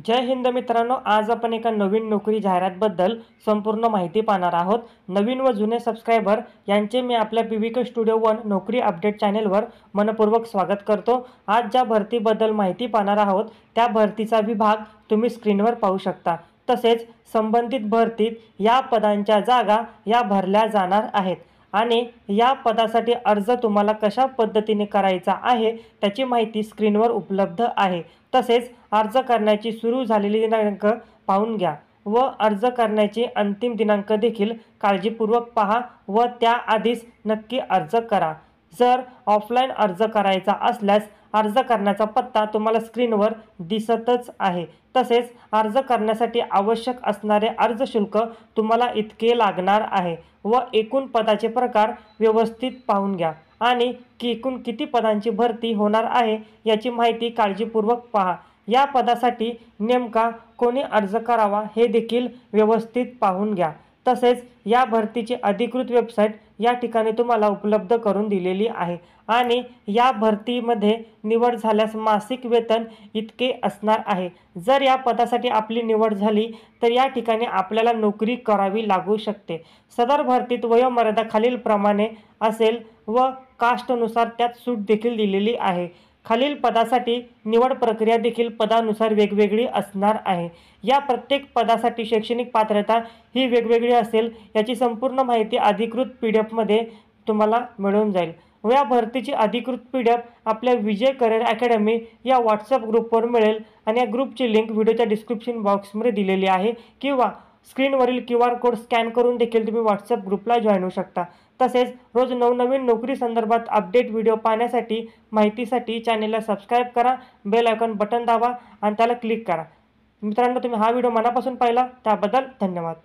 जय हिंद मित्रांनो, आज आपण एका नवीन नोकरी जाहिरातबद्दल संपूर्ण माहिती पाहणार आहोत। नवीन व जुने सबस्क्रायबर यांचे मी आपल्या पीव्हीके स्टुडिओ 1 नोकरी अपडेट चॅनलवर मनपूर्वक स्वागत करतो। आज ज्या भरतीबद्दल माहिती पाहणार आहोत त्या भरतीचा विभाग तुम्ही स्क्रीनवर पाहू शकता। तसेच संबंधित भरतीत या पदांच्या जागा या भरल्या जाणार आहेत आणि या पदासाठी अर्ज तुम्हाला कशा पद्धतीने करायचा आहे त्याची माहिती स्क्रीनवर उपलब्ध आहे। तसेच अर्ज करण्याची सुरू झालेली दिनांक पाहून घ्या व अर्ज करण्याची अंतिम दिनांक देखील काळजीपूर्वक पहा व त्याआधीच नक्की अर्ज करा। जर ऑफलाईन अर्ज करायचा असल्यास अर्ज करण्याचा पत्ता तुम्हाला स्क्रीनवर दिसतच आहे। तसेच अर्ज करण्यासाठी आवश्यक असणारे अर्ज शुल्क तुम्हाला इतके लागणार आहे व एकूण पदाचे प्रकार व्यवस्थित पाहून घ्या आणि एकूण किती पदांची भरती होणार आहे याची माहिती काळजीपूर्वक पहा। या पदासाठी नेमका कोणी अर्ज करावा हे देखील व्यवस्थित पाहून घ्या। तसेच या भरतीची अधिकृत वेबसाईट या ठिकाणी तुम्हाला उपलब्ध करून दिलेली आहे आणि या भरतीमध्ये निवड झाल्यास मासिक वेतन इतके असणार आहे। जर या पदासाठी आपली निवड झाली तर या ठिकाणी आपल्याला नोकरी करावी लागू शकते। सदर भरतीत वयोमर्यादा खालीलप्रमाणे असेल व कास्टनुसार त्यात सूट देखील दिलेली आहे। खालील पदासाठी निवड प्रक्रिया देखील पदानुसार वेगवेगळी असणार आहे। या प्रत्येक पदासाठी शैक्षणिक पात्रता ही वेगवेगळी असेल याची संपूर्ण माहिती अधिकृत PDF मध्ये तुम्हाला मिळून जाईल व या भरतीची अधिकृत PDF आपल्या विजय करिअर अकॅडमी या WhatsApp ग्रुपवर मिळेल आणि या ग्रुपची लिंक व्हिडिओच्या डिस्क्रिप्शन बॉक्समध्ये दिलेली आहे किंवा स्क्रीनवरील QR कोड स्कॅन करून देखील तुम्ही WhatsApp ग्रुपला जॉईन होऊ शकता। तसेच रोज नवनवीन नोकरी संदर्भात अपडेट व्हिडिओ पाहण्यासाठी माहितीसाठी चॅनलला सबस्क्राईब करा, बेल आयकॉन बटन दाबा आणि त्याला क्लिक करा। मित्रांनो, तुम्ही हा व्हिडिओ मनापासून पाहिला त्याबद्दल धन्यवाद।